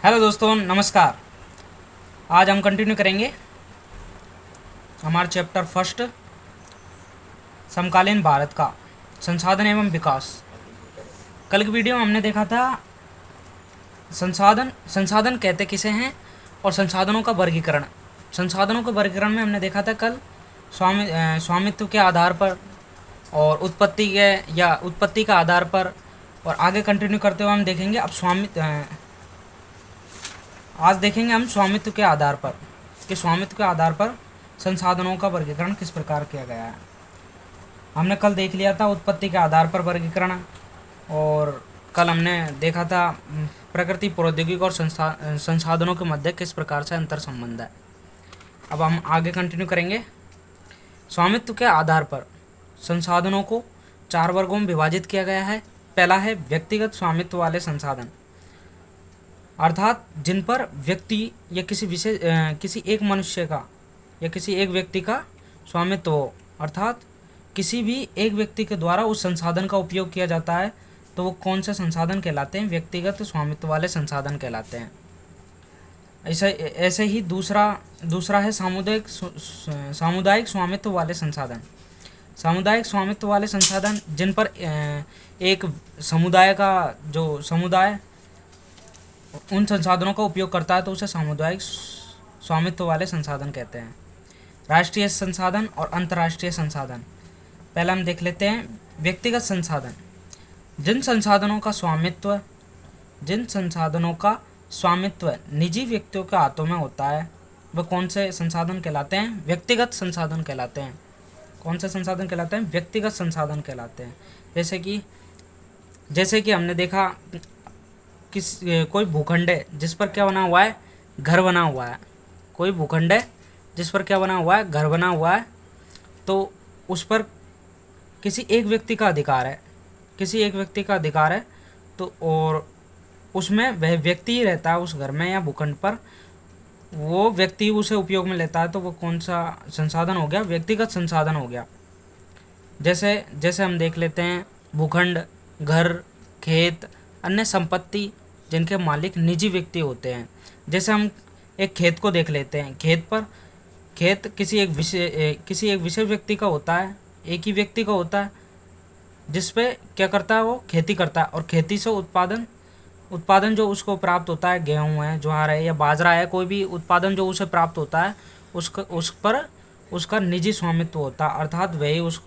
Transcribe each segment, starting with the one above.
Hello दोस्तों, नमस्कार। आज हम कंटिन्यू करेंगे हमारा चैप्टर फर्स्ट, समकालीन भारत का संसाधन एवं विकास। कल की वीडियो में हमने देखा था संसाधन संसाधन कहते किसे हैं और संसाधनों का वर्गीकरण। संसाधनों के वर्गीकरण में हमने देखा था कल स्वामित्व के आधार पर और उत्पत्ति का आधार पर। और आगे कंटिन्यू करते हुए हम देखेंगे अब आज देखेंगे हम स्वामित्व के आधार पर कि स्वामित्व के आधार पर संसाधनों का वर्गीकरण किस प्रकार किया गया है। हमने कल देख लिया था उत्पत्ति के आधार पर वर्गीकरण, और कल हमने देखा था प्रकृति, प्रौद्योगिकी और संसाधनों के मध्य किस प्रकार से अंतर संबंध है। अब हम आगे कंटिन्यू करेंगे। स्वामित्व के आधार पर संसाधनों को 4 वर्गों में विभाजित किया गया है। पहला है व्यक्तिगत स्वामित्व वाले संसाधन, अर्थात जिन पर व्यक्ति या किसी एक मनुष्य का या किसी एक व्यक्ति का स्वामित्व हो, अर्थात किसी भी एक व्यक्ति के द्वारा उस संसाधन का उपयोग किया जाता है, तो वो कौन से संसाधन कहलाते हैं? व्यक्तिगत स्वामित्व वाले संसाधन कहलाते हैं। ऐसे ही दूसरा है सामुदायिक स्वामित्व वाले संसाधन। सामुदायिक स्वामित्व वाले संसाधन जिन पर एक समुदाय उन संसाधनों का उपयोग करता है, तो उसे सामुदायिक स्वामित्व वाले संसाधन कहते हैं। राष्ट्रीय संसाधन और अंतर्राष्ट्रीय संसाधन। पहले हम देख लेते हैं व्यक्तिगत संसाधन। जिन संसाधनों का स्वामित्व निजी व्यक्तियों के हाथों में होता है, वह कौन से संसाधन कहलाते हैं? व्यक्तिगत संसाधन कहलाते हैं। कौन से संसाधन कहलाते हैं? व्यक्तिगत संसाधन कहलाते हैं। जैसे कि हमने देखा कोई भूखंड है जिस पर क्या बना हुआ है? घर बना हुआ है। कोई भूखंड है जिस पर क्या बना हुआ है? घर बना हुआ है। तो उस पर किसी एक व्यक्ति का अधिकार है। तो और उसमें वह व्यक्ति ही रहता है उस घर में या भूखंड पर, वो व्यक्ति उसे उपयोग में लेता है, तो वो कौन सा संसाधन हो गया? व्यक्तिगत संसाधन हो गया। जैसे हम देख लेते हैं भूखंड, घर, खेत, अन्य संपत्ति जिनके मालिक निजी व्यक्ति होते हैं। जैसे हम एक खेत को देख लेते हैं। खेत किसी एक विशेष व्यक्ति का होता है, एक ही व्यक्ति का होता है, जिस पे क्या करता है? वो खेती करता है, और खेती से उत्पादन जो उसको प्राप्त होता है, गेहूँ है, ज्वार है या बाजरा है, कोई भी उत्पादन जो उसे प्राप्त होता है, उस पर उसका निजी स्वामित्व होता है, अर्थात वही उस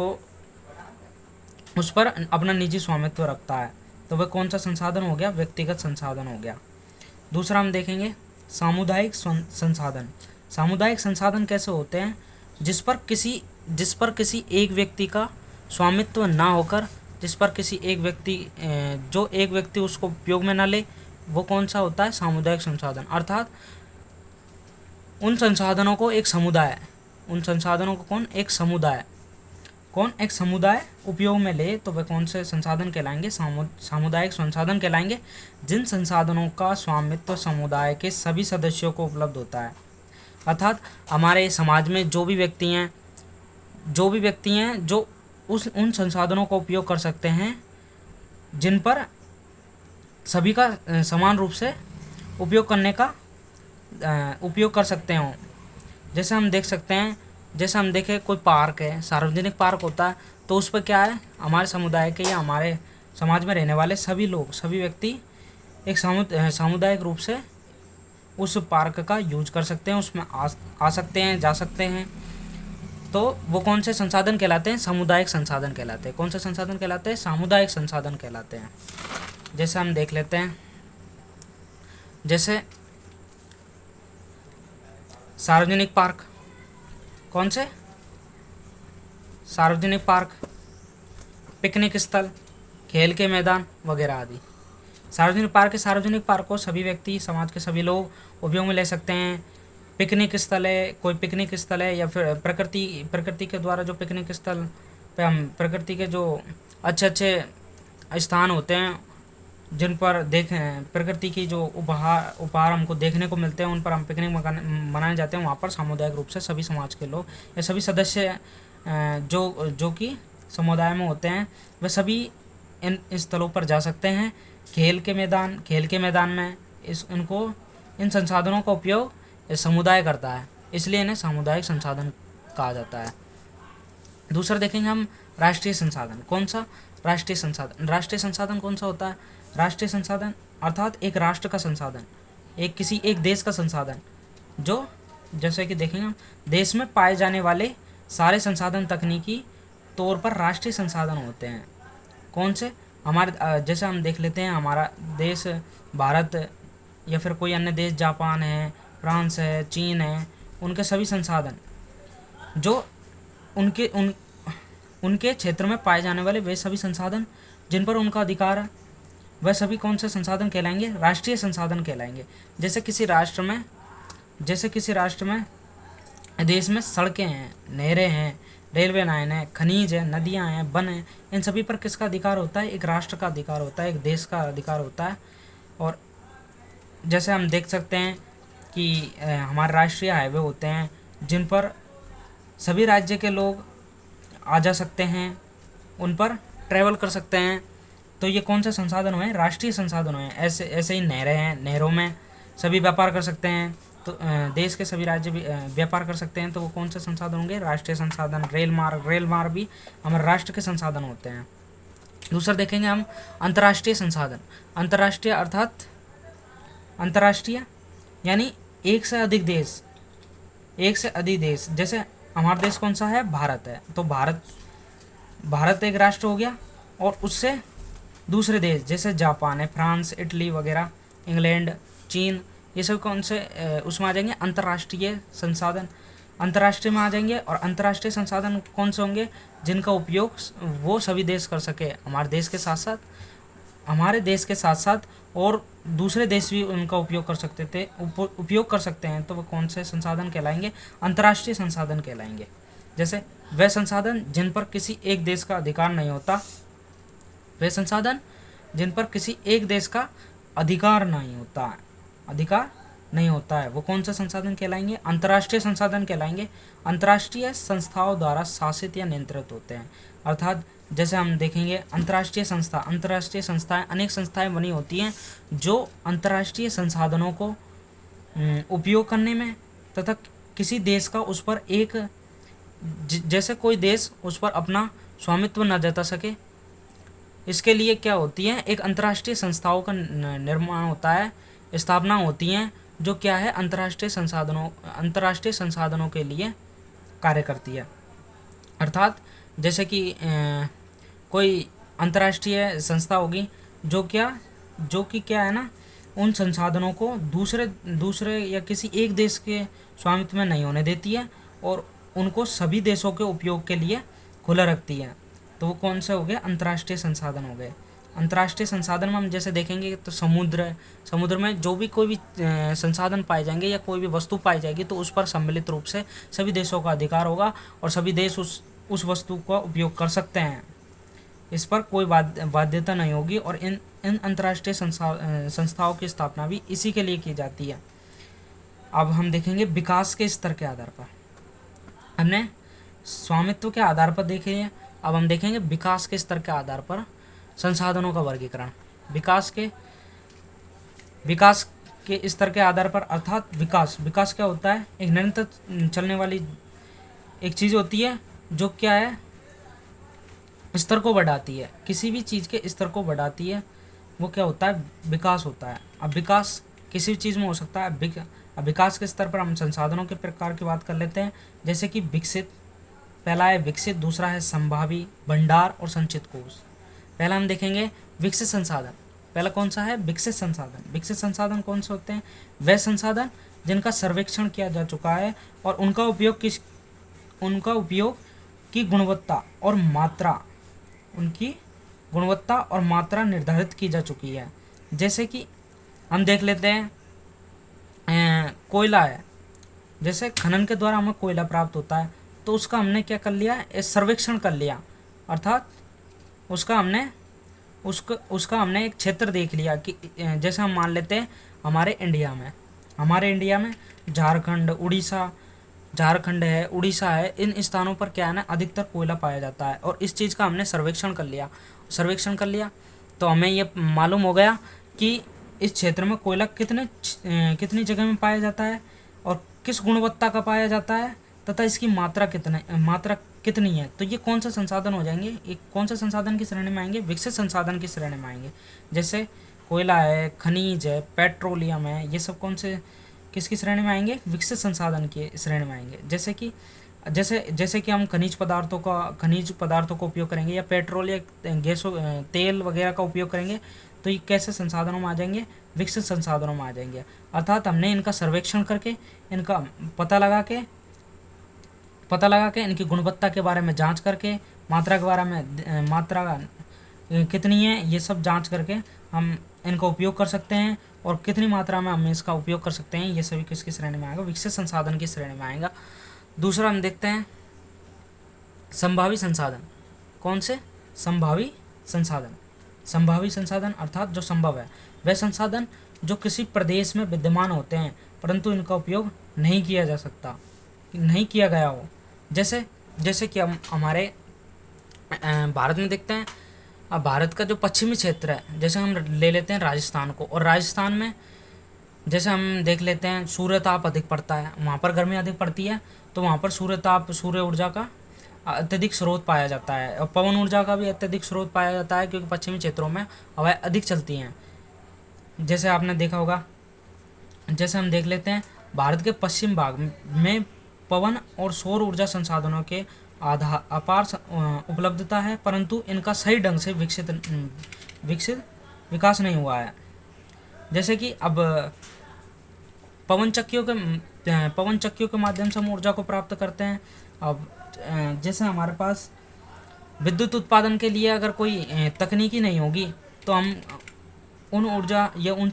पर अपना निजी स्वामित्व रखता है। तो वह कौन सा संसाधन हो गया? व्यक्तिगत संसाधन हो गया। दूसरा हम देखेंगे सामुदायिक संसाधन। सामुदायिक संसाधन कैसे होते हैं? जिस पर किसी एक व्यक्ति का स्वामित्व ना होकर, जिस पर किसी एक व्यक्ति उसको उपयोग में ना ले, वो कौन सा होता है? सामुदायिक संसाधन। अर्थात उन संसाधनों को एक समुदाय उपयोग में ले, तो वे कौन से संसाधन कहलाएंगे? सामुदायिक संसाधन कहलाएंगे। जिन संसाधनों का स्वामित्व समुदाय के सभी सदस्यों को उपलब्ध होता है, अर्थात हमारे समाज में जो भी व्यक्ति हैं जो उन संसाधनों का उपयोग कर सकते हैं, जिन पर सभी का समान रूप से उपयोग कर सकते हों। जैसे हम देखें कोई पार्क है, सार्वजनिक पार्क होता है, तो उस पर क्या है? हमारे समुदाय के या हमारे समाज में रहने वाले सभी व्यक्ति एक सामुदायिक रूप से उस पार्क का यूज कर सकते हैं, उसमें आ सकते हैं, जा सकते हैं। तो वो कौन से संसाधन कहलाते हैं? सामुदायिक संसाधन कहलाते हैं। कौन से संसाधन कहलाते हैं? सामुदायिक संसाधन कहलाते हैं। जैसे हम देख लेते हैं, जैसे सार्वजनिक पार्क। कौन से? सार्वजनिक पार्क, पिकनिक स्थल, खेल के मैदान वगैरह आदि। सार्वजनिक पार्क को सभी व्यक्ति, समाज के सभी लोग उपयोग में ले सकते हैं। पिकनिक स्थल है, कोई पिकनिक स्थल है, या फिर प्रकृति के द्वारा जो पिकनिक स्थल पे हम प्रकृति के जो अच्छे स्थान होते हैं, जिन पर प्रकृति की जो उपहार हमको देखने को मिलते हैं, उन पर हम पिकनिक मनाने जाते हैं। वहाँ पर सामुदायिक रूप से सभी समाज के लोग या सभी सदस्य जो कि समुदाय में होते हैं, वे सभी इन स्थलों पर जा सकते हैं। खेल के मैदान में उनको इन संसाधनों का उपयोग समुदाय करता है, इसलिए इन्हें सामुदायिक संसाधन कहा जाता है। दूसरा देखेंगे हम राष्ट्रीय संसाधन। कौन सा? राष्ट्रीय संसाधन। राष्ट्रीय संसाधन कौन सा होता है? राष्ट्रीय संसाधन अर्थात एक राष्ट्र का संसाधन, किसी एक देश का संसाधन, जो जैसे कि देखेंगे हम देश में पाए जाने वाले सारे संसाधन तकनीकी तौर पर राष्ट्रीय संसाधन होते हैं। कौन से? हमारे जैसे हम देख लेते हैं हमारा देश भारत या फिर कोई अन्य देश, जापान है, फ्रांस है, चीन है, उनके सभी संसाधन जो उनके क्षेत्र में पाए जाने वाले वे सभी संसाधन जिन पर उनका अधिकार है, वह सभी कौन से संसाधन कहलाएंगे? राष्ट्रीय संसाधन कहलाएंगे। जैसे किसी राष्ट्र में देश में सड़कें हैं, नहरें हैं, रेलवे लाइन है, खनिज है, नदियां हैं, वन है, इन सभी पर किसका अधिकार होता है? एक राष्ट्र का अधिकार होता है, एक देश का अधिकार होता है। और जैसे हम देख सकते हैं कि हमारे राष्ट्रीय हाईवे होते हैं जिन पर सभी राज्य के लोग आ जा सकते हैं, उन पर ट्रैवल कर सकते हैं। तो ये कौन से संसाधन हुए? राष्ट्रीय संसाधन हुए। ऐसे ही नहरें हैं, नहरों में सभी व्यापार कर सकते हैं, तो देश के सभी राज्य भी व्यापार कर सकते हैं, तो वो कौन से संसाधन होंगे? राष्ट्रीय संसाधन। रेल मार्ग भी हमारे राष्ट्र के संसाधन होते हैं। दूसरा देखेंगे हम अंतर्राष्ट्रीय संसाधन। अंतर्राष्ट्रीय अर्थात अंतर्राष्ट्रीय यानी एक से अधिक देश। जैसे हमारा देश कौन सा है? भारत है, तो भारत एक राष्ट्र हो गया, और उससे दूसरे देश जैसे जापान है, फ्रांस, इटली वगैरह, इंग्लैंड, चीन, ये सब कौन से उसमें आ जाएंगे? अंतर्राष्ट्रीय संसाधन। अंतर्राष्ट्रीय में आ जाएंगे। और अंतर्राष्ट्रीय संसाधन कौन से होंगे? जिनका उपयोग वो सभी देश कर सके, हमारे देश के साथ साथ और दूसरे देश भी उनका उपयोग कर सकते हैं, तो वो कौन से संसाधन कहलाएंगे? अंतर्राष्ट्रीय संसाधन कहलाएंगे। जैसे वे संसाधन जिन पर किसी एक देश का अधिकार नहीं होता, वो कौन सा संसाधन कहलाएंगे? अंतर्राष्ट्रीय संसाधन कहलाएंगे। अंतर्राष्ट्रीय संस्थाओं द्वारा शासित या नियंत्रित होते हैं। अर्थात जैसे हम देखेंगे अंतर्राष्ट्रीय संस्थाएं, अनेक संस्थाएं बनी होती हैं जो अंतर्राष्ट्रीय संसाधनों को उपयोग करने में तथा किसी देश का उस पर जैसे कोई देश उस पर अपना स्वामित्व न जता सके, इसके लिए क्या होती है? एक अंतर्राष्ट्रीय संस्थाओं का निर्माण होता है, स्थापना होती हैं, जो क्या है? अंतर्राष्ट्रीय संसाधनों के लिए कार्य करती है। अर्थात जैसे कि कोई अंतर्राष्ट्रीय संस्था होगी जो कि क्या है ना, उन संसाधनों को दूसरे या किसी एक देश के स्वामित्व में नहीं होने देती है और उनको सभी देशों के उपयोग के लिए खुला रखती है। तो वो कौन से हो गए? अंतर्राष्ट्रीय संसाधन हो गए। अंतर्राष्ट्रीय संसाधन में हम जैसे देखेंगे तो समुद्र में जो भी कोई भी संसाधन पाए जाएंगे या कोई भी वस्तु पाई जाएगी, तो उस पर सम्मिलित रूप से सभी देशों का अधिकार होगा और सभी देश उस वस्तु का उपयोग कर सकते हैं। इस पर कोई बाध्यता नहीं होगी। और इन अंतर्राष्ट्रीय संस्थाओं की स्थापना भी इसी के लिए की जाती है। अब हम देखेंगे विकास के स्तर के आधार पर। हमने स्वामित्व के आधार पर देखे हैं, अब हम देखेंगे विकास के स्तर के आधार पर संसाधनों का वर्गीकरण। विकास के स्तर के आधार पर, अर्थात विकास क्या होता है? एक निरंतर चलने वाली एक चीज़ होती है जो क्या है? स्तर को बढ़ाती है, किसी भी चीज़ के स्तर को बढ़ाती है, वो क्या होता है? विकास होता है। अब विकास किसी भी चीज़ में हो सकता है। अब विकास के स्तर पर हम संसाधनों के प्रकार की बात कर लेते हैं। जैसे कि पहला है विकसित, दूसरा है संभावी, भंडार और संचित कोष। पहला हम देखेंगे विकसित संसाधन। पहला कौन सा है? विकसित संसाधन। विकसित संसाधन कौन से होते हैं? वे संसाधन जिनका सर्वेक्षण किया जा चुका है और उनका उपयोग की गुणवत्ता और मात्रा निर्धारित की जा चुकी है। जैसे कि हम देख लेते हैं कोयला है, जैसे खनन के द्वारा हमें कोयला प्राप्त होता है, तो उसका हमने क्या कर लिया? सर्वेक्षण कर लिया। अर्थात उसका हमने एक क्षेत्र देख लिया कि जैसे हम मान लेते हैं हमारे इंडिया में झारखंड है, उड़ीसा है, इन स्थानों पर क्या है ना, अधिकतर कोयला पाया जाता है। और इस चीज़ का हमने सर्वेक्षण कर लिया तो हमें ये मालूम हो गया कि इस क्षेत्र में कोयला कितनी जगह में पाया जाता है और किस गुणवत्ता का पाया जाता है तथा इसकी मात्रा कितनी है। तो ये कौन से संसाधन हो जाएंगे, एक कौन से संसाधन की श्रेणी में आएंगे, विकसित संसाधन की श्रेणी में आएंगे। जैसे कोयला है, खनिज है, पेट्रोलियम है, ये सब कौन से किसकी श्रेणी में आएंगे, विकसित संसाधन की श्रेणी में आएंगे। जैसे कि हम खनिज पदार्थों का उपयोग करेंगे या पेट्रोल या गैसों तेल वगैरह का उपयोग करेंगे, तो ये कैसे संसाधनों में आ जाएंगे, विकसित संसाधनों में आ जाएंगे। अर्थात हमने इनका सर्वेक्षण करके, इनका पता लगा के इनकी गुणवत्ता के बारे में जांच करके, मात्रा के बारे में मात्रा कितनी है ये सब जांच करके हम इनका उपयोग कर सकते हैं, और कितनी मात्रा में हम इसका उपयोग कर सकते हैं, ये सभी किसकी श्रेणी में आएगा, विकसित संसाधन की श्रेणी में आएगा। दूसरा हम देखते हैं संभावी संसाधन। कौन से, संभावी संसाधन अर्थात जो संभव है, वह संसाधन जो किसी प्रदेश में विद्यमान होते हैं परंतु इनका उपयोग नहीं किया गया हो। जैसे कि हम हमारे भारत में देखते हैं, अब भारत का जो पश्चिमी क्षेत्र है, जैसे हम ले लेते हैं राजस्थान को, और राजस्थान में जैसे हम देख लेते हैं सूर्य ताप अधिक पड़ता है, वहाँ पर गर्मी अधिक पड़ती है, तो वहाँ पर सूर्य ऊर्जा का अत्यधिक स्रोत पाया जाता है, और पवन ऊर्जा का भी अत्यधिक स्रोत पाया जाता है, क्योंकि पश्चिमी क्षेत्रों में हवाएं अधिक चलती हैं। जैसे आपने देखा होगा, जैसे हम देख लेते हैं भारत के पश्चिम भाग में पवन और सौर ऊर्जा संसाधनों के अपार उपलब्धता है, परंतु इनका सही ढंग से विकास नहीं हुआ है। जैसे कि अब पवन चक्कियों के माध्यम से हम ऊर्जा को प्राप्त करते हैं। अब जैसे हमारे पास विद्युत उत्पादन के लिए अगर कोई तकनीकी नहीं होगी, तो हम उन ऊर्जा या उन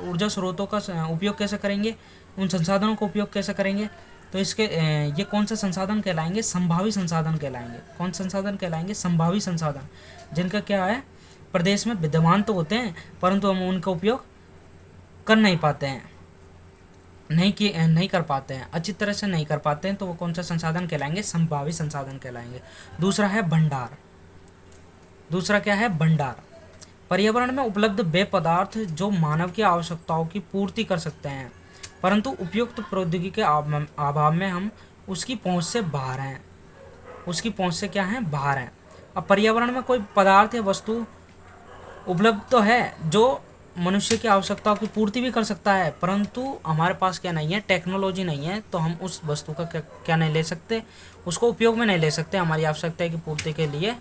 ऊर्जा स्रोतों का उपयोग कैसे करेंगे, उन संसाधनों का उपयोग कैसे करेंगे। तो इसके ये कौन से संसाधन कहलाएंगे, संभावी संसाधन कहलाएंगे। कौन संसाधन कहलाएंगे, संभावी संसाधन, जिनका क्या है, प्रदेश में विद्यमान तो होते हैं परंतु हम उनका उपयोग कर नहीं पाते हैं, नहीं कर पाते हैं, अच्छी तरह से नहीं कर पाते हैं, तो वो कौन सा संसाधन कहलाएंगे, संभावी संसाधन कहलाएंगे। दूसरा है भंडार। दूसरा क्या है, भंडार। पर्यावरण में उपलब्ध वे पदार्थ जो मानव की आवश्यकताओं की पूर्ति कर सकते हैं, परंतु उपयुक्त प्रौद्योगिकी के अभाव में हम उसकी पहुंच से बाहर हैं। बाहर हैं। अब पर्यावरण में कोई पदार्थ या वस्तु उपलब्ध तो है जो मनुष्य की आवश्यकताओं की पूर्ति भी कर सकता है, परंतु हमारे पास क्या नहीं है, टेक्नोलॉजी नहीं है, तो हम उस वस्तु का क्या नहीं ले सकते, उसको उपयोग में नहीं ले सकते। हमारी आवश्यकता की पूर्ति के लिए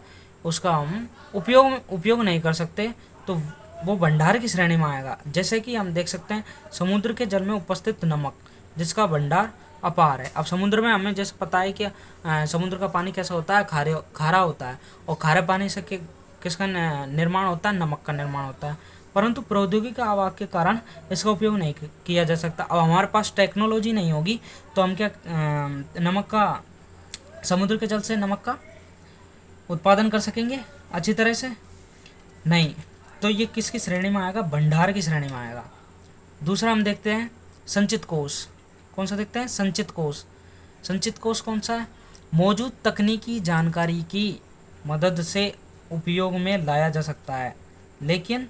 उसका हम उपयोग नहीं कर सकते, तो वो भंडार की श्रेणी में आएगा। जैसे कि हम देख सकते हैं समुद्र के जल में उपस्थित नमक, जिसका भंडार अपार है। अब समुद्र में हमें जैसे पता है कि समुद्र का पानी कैसा होता है, खारा होता है, और खारे पानी से किसका निर्माण होता है, नमक का निर्माण होता है, परंतु प्रौद्योगिकी का अभाव के कारण इसका उपयोग नहीं किया जा सकता। अब हमारे पास टेक्नोलॉजी नहीं होगी तो हम क्या समुद्र के जल से नमक का उत्पादन कर सकेंगे अच्छी तरह से? नहीं। तो ये किसकी श्रेणी में आएगा, भंडार की श्रेणी में आएगा। दूसरा हम देखते हैं संचित कोष। कौन सा देखते हैं, संचित कोष। संचित कोष कौन सा है, मौजूद तकनीकी जानकारी की मदद से उपयोग में लाया जा सकता है, लेकिन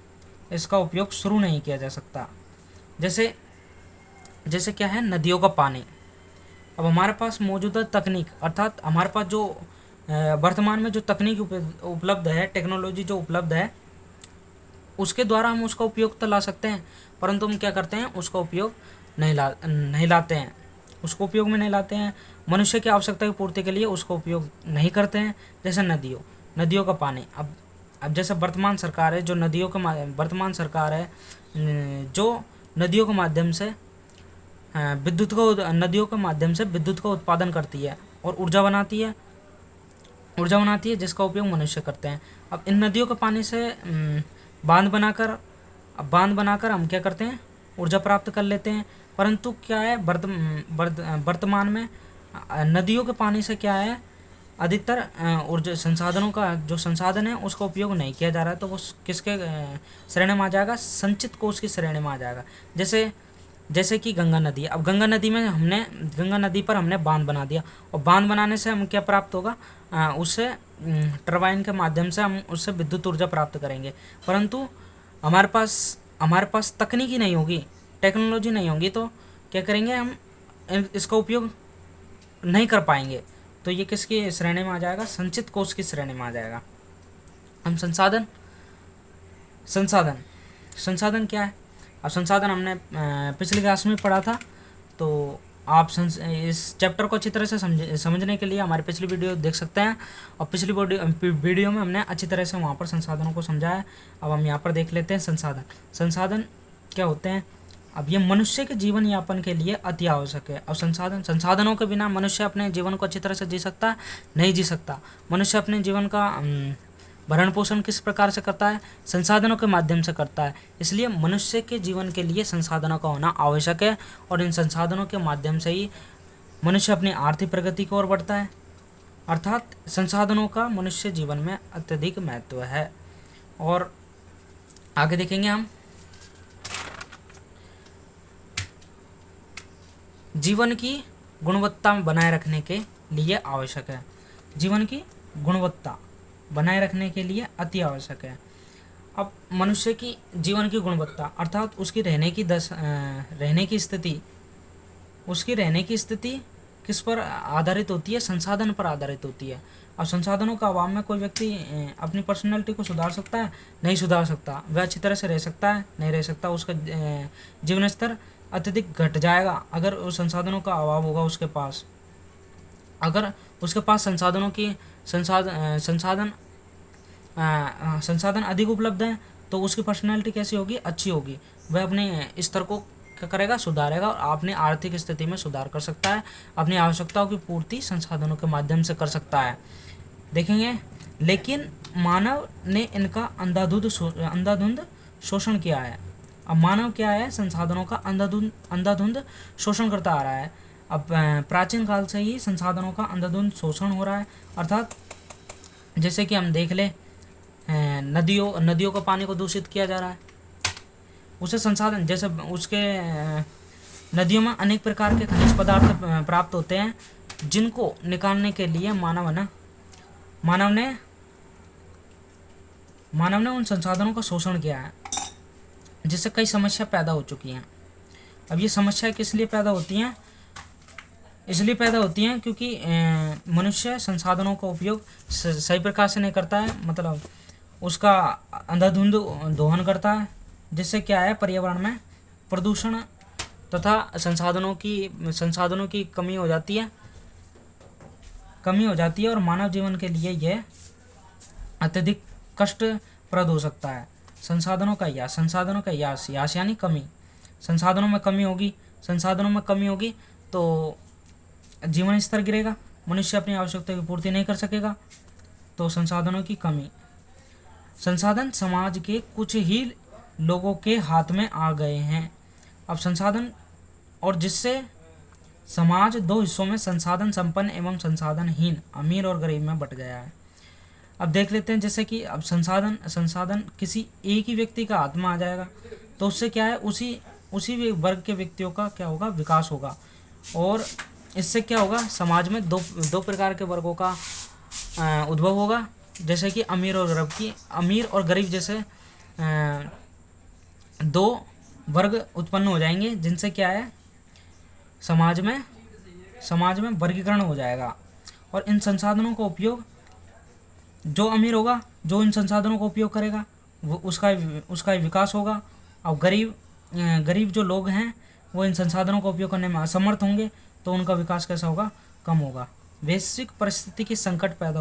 इसका उपयोग शुरू नहीं किया जा सकता। जैसे क्या है, नदियों का पानी। अब हमारे पास मौजूदा तकनीक, अर्थात हमारे पास जो वर्तमान में जो तकनीक उपलब्ध है, टेक्नोलॉजी जो उपलब्ध है, उसके द्वारा हम उसका उपयोग तो ला सकते हैं, परंतु हम क्या करते हैं, उसका उपयोग नहीं लाते हैं, उसको उपयोग में नहीं लाते हैं। मनुष्य की आवश्यकता की पूर्ति के लिए उसका उपयोग नहीं करते हैं। जैसे नदियों का पानी। अब जैसे वर्तमान सरकार है जो नदियों के माध्यम से विद्युत का उत्पादन करती है और ऊर्जा बनाती है, जिसका उपयोग मनुष्य करते हैं। अब इन नदियों के पानी से बांध बनाकर हम क्या करते हैं, ऊर्जा प्राप्त कर लेते हैं। परंतु क्या है, वर्तमान में नदियों के पानी से क्या है, अधिकतर ऊर्जा संसाधनों का जो संसाधन है उसका उपयोग नहीं किया जा रहा है, तो वो किसके श्रेणी में आ जाएगा, संचित कोष की श्रेणी में आ जाएगा। जैसे कि गंगा नदी। अब गंगा नदी पर हमने बांध बना दिया, और बांध बनाने से हम क्या प्राप्त होगा, उससे टरबाइन के माध्यम से हम उससे विद्युत ऊर्जा प्राप्त करेंगे, परंतु हमारे पास हमारे पास तकनीकी नहीं होगी, टेक्नोलॉजी नहीं होगी, तो क्या करेंगे हम, इसका उपयोग नहीं कर पाएंगे। तो ये किसकी श्रेणी में आ जाएगा, संचित कोष की श्रेणी में आ जाएगा। हम संसाधन, संसाधन संसाधन क्या है? अब संसाधन हमने पिछली क्लास में पढ़ा था, तो आप इस चैप्टर को अच्छी तरह से समझने के लिए हमारी पिछली वीडियो देख सकते हैं। और पिछली वीडियो में हमने अच्छी तरह से वहाँ पर संसाधनों को समझाया। अब हम यहाँ पर देख लेते हैं संसाधन। संसाधन क्या होते हैं? अब ये मनुष्य के जीवन यापन के लिए अति आवश्यक है। अब संसाधनों के बिना मनुष्य अपने जीवन को अच्छी तरह से जी सकता है? नहीं जी सकता। मनुष्य अपने जीवन का भरण पोषण किस प्रकार से करता है? संसाधनों के माध्यम से करता है। इसलिए मनुष्य के जीवन के लिए संसाधनों का होना आवश्यक है, और इन संसाधनों के माध्यम से ही मनुष्य अपनी आर्थिक प्रगति की ओर बढ़ता है। अर्थात संसाधनों का मनुष्य जीवन में अत्यधिक महत्व है। और आगे देखेंगे हम, जीवन की गुणवत्ता बनाए रखने के लिए आवश्यक है। जीवन की गुणवत्ता बनाए रखने के लिए अति आवश्यक है। अब मनुष्य की जीवन की गुणवत्ता अर्थात उसकी रहने की स्थिति किस पर आधारित होती है? संसाधन पर आधारित होती है। अब संसाधनों का अभाव में कोई व्यक्ति अपनी पर्सनैलिटी को सुधार सकता है? नहीं सुधार सकता। वह अच्छी तरह से रह सकता है? नहीं रह सकता। उसका जीवन स्तर अत्यधिक घट जाएगा अगर उस संसाधनों का अभाव होगा उसके पास। अगर उसके पास संसाधन अधिक उपलब्ध हैं तो उसकी पर्सनैलिटी कैसी होगी? अच्छी होगी। वह अपने स्तर को क्या करेगा? सुधारेगा, और अपनी आर्थिक स्थिति में सुधार कर सकता है। अपनी आवश्यकताओं की पूर्ति संसाधनों के माध्यम से कर सकता है। देखेंगे, लेकिन मानव ने इनका अंधाधुंध शोषण किया है। अब मानव क्या है? संसाधनों का अंधाधुंध शोषण करता आ रहा है। अब प्राचीन काल से ही संसाधनों का अंधाधुंध शोषण हो रहा है। अर्थात जैसे कि हम देख ले, नदियों का पानी को दूषित किया जा रहा है। उसे संसाधन, जैसे उसके नदियों में अनेक प्रकार के खनिज पदार्थ प्राप्त होते हैं, जिनको निकालने के लिए मानव ने उन संसाधनों का शोषण किया है, जिससे कई समस्या पैदा हो चुकी हैं। अब ये समस्या किस लिए पैदा होती हैं? इसलिए पैदा होती हैं क्योंकि मनुष्य संसाधनों का उपयोग सही प्रकार से नहीं करता है, मतलब उसका अंधाधुंध दोहन करता है, जिससे क्या है? पर्यावरण में प्रदूषण तथा संसाधनों की कमी हो जाती है, और मानव जीवन के लिए यह अत्यधिक कष्टप्रद हो सकता है। संसाधनों का यास यानी कमी। संसाधनों में कमी होगी तो जीवन स्तर गिरेगा, मनुष्य अपनी आवश्यकता की पूर्ति नहीं कर सकेगा। तो संसाधनों की कमी। संसाधन समाज के कुछ ही लोगों के हाथ में आ गए हैं। अब संसाधन, और जिससे समाज दो हिस्सों में, संसाधन संपन्न एवं संसाधनहीन, अमीर और गरीब में बंट गया है। अब देख लेते हैं, जैसे कि अब संसाधन किसी एक ही व्यक्ति का हाथ में आ जाएगा तो उससे क्या है? उसी वर्ग के व्यक्तियों का क्या होगा? विकास होगा। और इससे क्या होगा? समाज में दो प्रकार के वर्गों का उद्भव होगा, जैसे कि अमीर और गरीब जैसे दो वर्ग उत्पन्न हो जाएंगे, जिनसे क्या है? समाज में वर्गीकरण हो जाएगा। और इन संसाधनों का उपयोग, जो अमीर होगा, जो इन संसाधनों का उपयोग करेगा, वो उसका विकास होगा। और गरीब जो लोग हैं वो इन संसाधनों का उपयोग करने में असमर्थ होंगे, तो उनका विकास कैसा होगा? कम होगा। वैश्विक परिस्थिति की संकट पैदा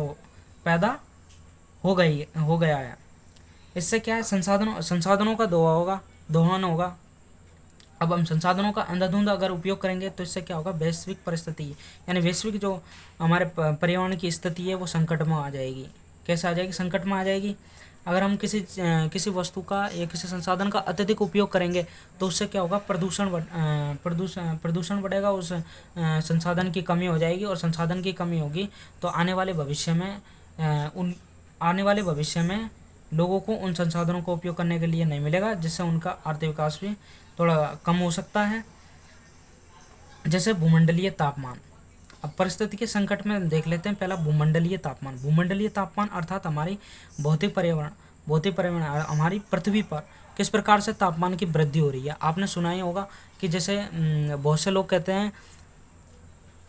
हो गया है। इससे क्या है? संसाधनों का दोहन होगा। अब हम संसाधनों का अंधाधुंध अगर उपयोग करेंगे तो इससे क्या होगा? वैश्विक परिस्थिति यानी वैश्विक जो हमारे पर्यावरण की स्थिति है वो संकट में आ जाएगी। कैसे आ जाएगी? संकट में आ जाएगी। अगर हम किसी वस्तु का या किसी संसाधन का अत्यधिक उपयोग करेंगे तो उससे क्या होगा? प्रदूषण बढ़ेगा, उस संसाधन की कमी हो जाएगी, और संसाधन की कमी होगी तो आने वाले भविष्य में लोगों को उन संसाधनों का उपयोग करने के लिए नहीं मिलेगा, जिससे उनका आर्थिक विकास भी थोड़ा कम हो सकता है। जैसे भूमंडलीय तापमान। अब परिस्थिति के संकट में देख लेते हैं पहला भूमंडलीय तापमान अर्थात हमारी भौतिक पर्यावरण हमारी पृथ्वी पर किस प्रकार से तापमान की वृद्धि हो रही है। आपने सुना ही होगा कि जैसे बहुत से लोग कहते हैं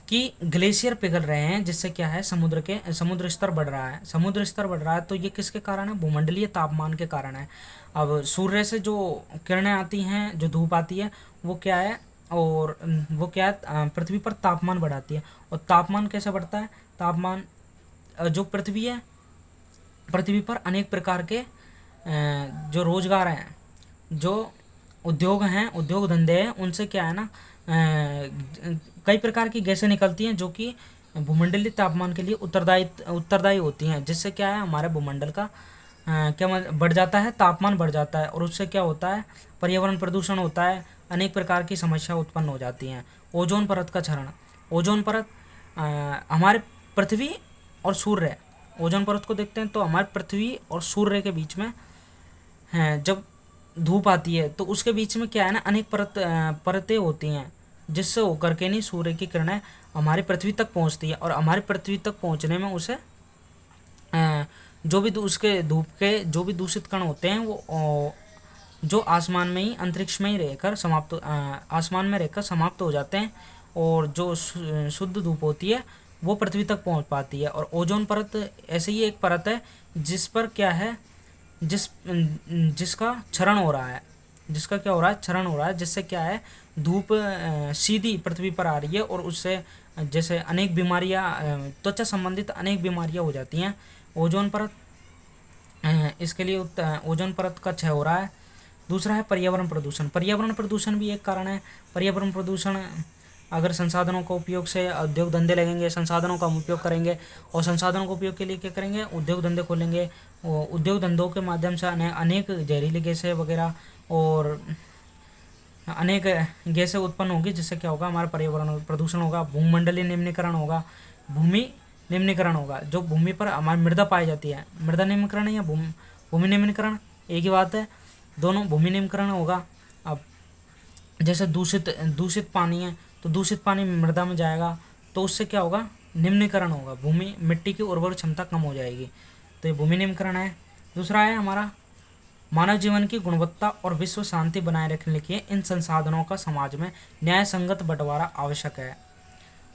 कि ग्लेशियर पिघल रहे हैं, जिससे क्या है समुद्र स्तर बढ़ रहा है। समुद्र स्तर बढ़ रहा है तो ये किसके कारण है? भूमंडलीय तापमान के कारण है। अब सूर्य से जो किरणें आती हैं, जो धूप आती है, वो क्या है, और वो क्या है, पृथ्वी पर तापमान बढ़ाती है। और तापमान कैसे बढ़ता है? तापमान जो पृथ्वी है, पृथ्वी पर अनेक प्रकार के जो रोजगार हैं, जो उद्योग हैं, उद्योग धंधे हैं, उनसे क्या है ना, कई प्रकार की गैसें निकलती हैं जो कि भूमंडलीय तापमान के लिए उत्तरदायी होती हैं, जिससे क्या है हमारे भूमंडल का बढ़ जाता है, तापमान बढ़ जाता है। और उससे क्या होता है? पर्यावरण प्रदूषण होता है, अनेक प्रकार की समस्या उत्पन्न हो जाती हैं। ओजोन परत का क्षरण। ओजोन परत हमारे पृथ्वी और सूर्य, ओजोन परत को देखते हैं तो हमारे पृथ्वी और सूर्य के बीच में हैं, जब धूप आती है तो उसके बीच में क्या है ना, अनेक परतें होती हैं, जिससे होकर के नहीं सूर्य की किरणें हमारी पृथ्वी तक पहुंचती है। और हमारी पृथ्वी तक पहुंचने में उसे जो भी उसके धूप के जो भी दूषित कण होते हैं, वो जो आसमान में ही, अंतरिक्ष में ही रहकर आसमान में रहकर समाप्त हो जाते हैं। और जो शुद्ध धूप होती है वो पृथ्वी तक पहुंच पाती है। और ओजोन परत ऐसे ही एक परत है जिस पर क्या है, जिसका क्षरण हो रहा है, जिसका क्या हो रहा है, क्षरण हो रहा है, जिससे क्या है धूप सीधी पृथ्वी पर आ रही है। और उससे जैसे अनेक बीमारियां, त्वचा संबंधित अनेक बीमारियां हो जाती हैं। ओजोन परत, इसके लिए ओजोन परत का क्षय हो रहा है। दूसरा है पर्यावरण प्रदूषण। पर्यावरण प्रदूषण भी एक कारण है। पर्यावरण प्रदूषण, अगर संसाधनों का उपयोग से उद्योग धंधे लगेंगे, संसाधनों का हम उपयोग करेंगे, और संसाधनों का उपयोग के लिए क्या करेंगे? उद्योग धंधे खोलेंगे। उद्योग धंधों के माध्यम से अनेक जहरीली गैसें वगैरह और अनेक गैसें उत्पन्न होगी, जिससे क्या होगा, हमारा पर्यावरण प्रदूषण होगा, भूमंडलीय निम्नीकरण होगा, भूमि निम्नीकरण होगा। जो भूमि पर हमारी मृदा पाई जाती है, मृदा निम्नीकरण या भूमि निम्नीकरण एक ही बात है, दोनों भूमि निम्नीकरण होगा। अब जैसे दूषित पानी है तो दूषित पानी मृदा में जाएगा, तो उससे क्या होगा? निम्नीकरण होगा, भूमि मिट्टी की उर्वर क्षमता कम हो जाएगी, तो ये भूमि निम्नीकरण है। दूसरा है हमारा मानव जीवन की गुणवत्ता और विश्व शांति बनाए रखने के लिए इन संसाधनों का समाज में न्याय संगत बंटवारा आवश्यक है।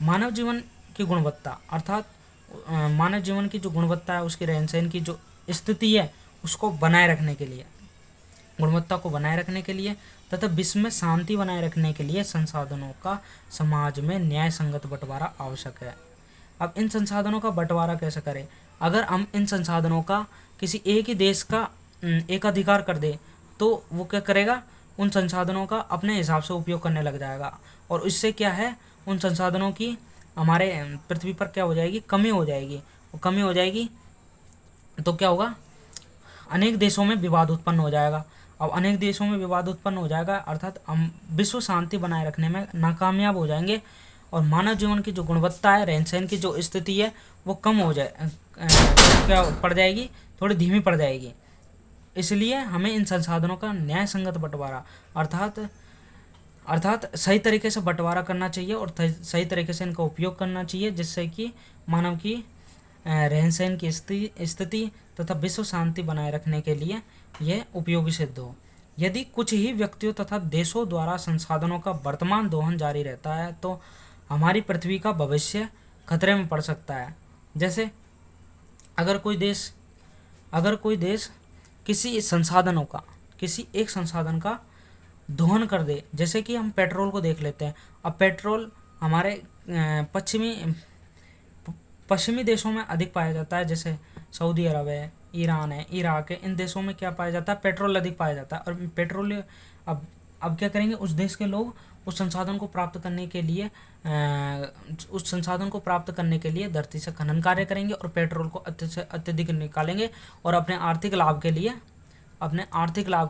मानव जीवन की गुणवत्ता अर्थात मानव जीवन की जो गुणवत्ता है, उसकी रहन सहन की जो स्थिति है, उसको बनाए रखने के लिए, गुणवत्ता को बनाए रखने के लिए तथा विश्व में शांति बनाए रखने के लिए संसाधनों का समाज में न्याय संगत बंटवारा आवश्यक है। अब इन संसाधनों का बंटवारा कैसे करें? अगर हम इन संसाधनों का किसी एक ही देश का एकाधिकार कर दे, तो वो क्या करेगा? उन संसाधनों का अपने हिसाब से उपयोग करने लग जाएगा। और इससे क्या है, उन संसाधनों की हमारे पृथ्वी पर क्या हो जाएगी? कमी हो जाएगी। और कमी हो जाएगी तो क्या होगा? अनेक देशों में विवाद उत्पन्न हो जाएगा। अब अनेक देशों में विवाद उत्पन्न हो जाएगा अर्थात हम विश्व शांति बनाए रखने में नाकामयाब हो जाएंगे, और मानव जीवन की जो गुणवत्ता है, रहन सहन की जो स्थिति है, वो कम हो जाए क्या पड़ जाएगी, थोड़ी धीमी पड़ जाएगी। इसलिए हमें इन संसाधनों का न्याय संगत बंटवारा अर्थात सही तरीके से बंटवारा करना चाहिए और सही तरीके से इनका उपयोग करना चाहिए, जिससे कि मानव की रहन सहन की स्थिति तथा विश्व शांति बनाए रखने के लिए यह उपयोगी सिद्ध हो। यदि कुछ ही व्यक्तियों तथा देशों द्वारा संसाधनों का वर्तमान दोहन जारी रहता है तो हमारी पृथ्वी का भविष्य खतरे में पड़ सकता है। जैसे अगर कोई देश किसी एक संसाधन का दोहन कर दे, जैसे कि हम पेट्रोल को देख लेते हैं। अब पेट्रोल हमारे पश्चिमी देशों में अधिक पाया जाता है, जैसे सऊदी अरब है, ईरान है, इराक है। इन देशों में क्या पाया जाता है? पेट्रोल अधिक पाया जाता है। और पेट्रोल अब क्या करेंगे? उस देश के लोग उस संसाधन को प्राप्त करने के लिए धरती से खनन कार्य करेंगे और पेट्रोल को अत्यधिक निकालेंगे और अपने आर्थिक लाभ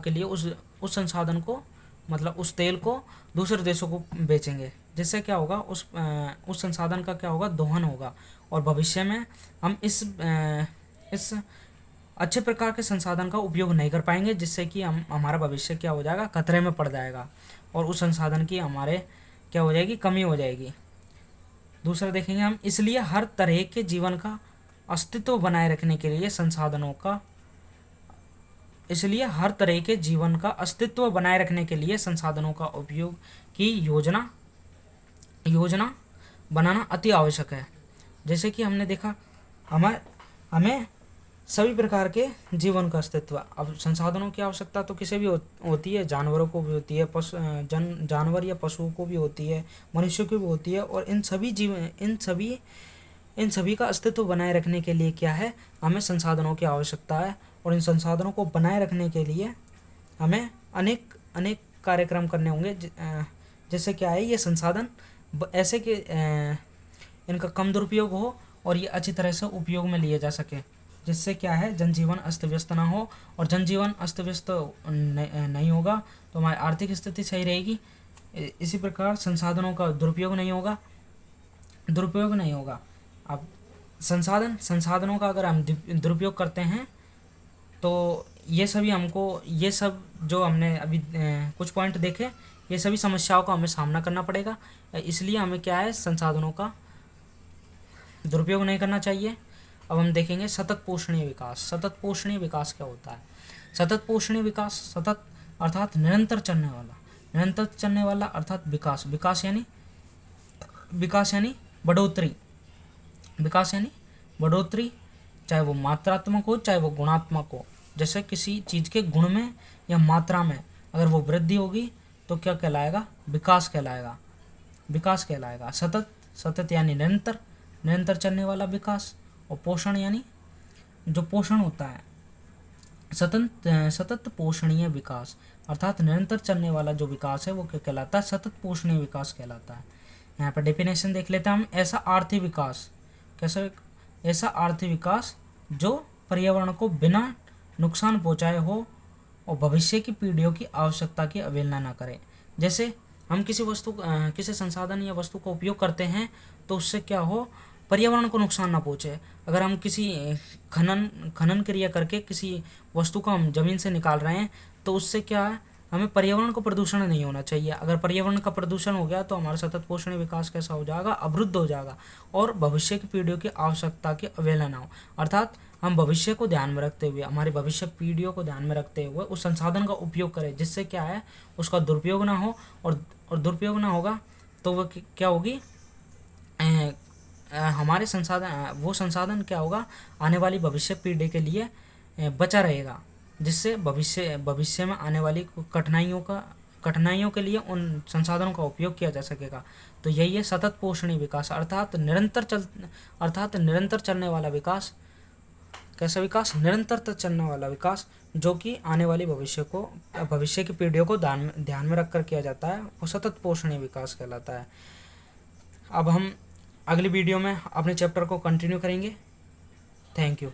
के लिए उस संसाधन को, मतलब उस तेल को दूसरे देशों को बेचेंगे, जिससे क्या होगा? उस संसाधन का क्या होगा? दोहन होगा। और भविष्य में हम इस अच्छे प्रकार के संसाधन का उपयोग नहीं कर पाएंगे, जिससे कि हमारा भविष्य क्या हो जाएगा? खतरे में पड़ जाएगा और उस संसाधन की हमारे क्या हो जाएगी? कमी हो जाएगी। दूसरा देखेंगे हम, इसलिए हर तरह के जीवन का अस्तित्व बनाए रखने के लिए संसाधनों का इसलिए हर तरह के जीवन का अस्तित्व बनाए रखने के लिए संसाधनों का उपयोग की योजना योजना बनाना अति आवश्यक है। जैसे कि हमने देखा, हमें हमें सभी प्रकार के जीवन का अस्तित्व, अब संसाधनों की आवश्यकता तो किसे भी होती है, जानवरों को भी होती है, जानवर या पशुओं को भी होती है, मनुष्यों को भी होती है। और इन सभी का अस्तित्व बनाए रखने के लिए क्या है, हमें संसाधनों की आवश्यकता है। और इन संसाधनों को बनाए रखने के लिए हमें अनेक अनेक कार्यक्रम करने होंगे। जैसे क्या है, ये संसाधन ऐसे कि इनका कम दुरुपयोग हो और ये अच्छी तरह से उपयोग में लिए जा सके, जिससे क्या है, जनजीवन अस्त व्यस्त ना हो। और जनजीवन अस्त व्यस्त नहीं होगा तो हमारी आर्थिक स्थिति सही रहेगी। इसी प्रकार संसाधनों का दुरुपयोग नहीं होगा। अब संसाधनों का अगर हम दुरुपयोग करते हैं तो ये सब जो हमने अभी कुछ पॉइंट देखे, ये सभी समस्याओं का हमें सामना करना पड़ेगा। इसलिए हमें क्या है, संसाधनों का दुरुपयोग नहीं करना चाहिए। अब हम देखेंगे सतत पोषणीय विकास। सतत पोषणीय विकास क्या होता है? सतत पोषणीय विकास, सतत अर्थात निरंतर चलने वाला अर्थात विकास यानी बढ़ोतरी, चाहे वो मात्रात्मक हो चाहे वो गुणात्मक हो। जैसे किसी चीज़ के गुण में या मात्रा में अगर वो वृद्धि होगी तो क्या कहलाएगा? विकास कहलाएगा। सतत यानी निरंतर चलने वाला विकास। और पोषण यानी जो पोषण होता है, सतत पोषणीय विकास अर्थात निरंतर चलने वाला जो विकास है वो क्या कहलाता है? सतत पोषणीय विकास कहलाता है। यहाँ पर डेफिनेशन देख लेते हैं हम। ऐसा आर्थिक विकास जो पर्यावरण को बिना नुकसान पहुँचाए हो और भविष्य की पीढ़ियों की आवश्यकता की अवहेलना न करे। जैसे हम किसी संसाधन या वस्तु का उपयोग करते हैं तो उससे क्या हो, पर्यावरण को नुकसान ना पहुँचे। अगर हम किसी खनन क्रिया करके किसी वस्तु को हम ज़मीन से निकाल रहे हैं तो उससे क्या है, हमें पर्यावरण को प्रदूषण नहीं होना चाहिए। अगर पर्यावरण का प्रदूषण हो गया तो हमारा सतत पोषणीय विकास कैसा हो जाएगा? अवरुद्ध हो जाएगा और भविष्य की पीढ़ियों की आवश्यकता की अवहेलना ना हो। अर्थात हम भविष्य को ध्यान में रखते हुए, हमारी भविष्य पीढ़ियों को ध्यान में रखते हुए उस संसाधन का उपयोग करें, जिससे क्या है, उसका दुरुपयोग ना हो। और दुरुपयोग ना होगा तो वह क्या होगी, हमारे संसाधन क्या होगा, आने वाली भविष्य पीढ़ी के लिए बचा रहेगा, जिससे भविष्य में आने वाली कठिनाइयों के लिए उन संसाधनों का उपयोग किया जा सकेगा। तो यही है सतत पोषणीय विकास अर्थात निरंतर चलने वाला विकास। कैसा विकास? निरंतर चलने वाला विकास, जो कि आने वाली भविष्य की पीढ़ियों को ध्यान में रखकर किया जाता है, वो सतत पोषणीय विकास कहलाता है। अब हम अगली वीडियो में अपने चैप्टर को कंटिन्यू करेंगे। Thank you.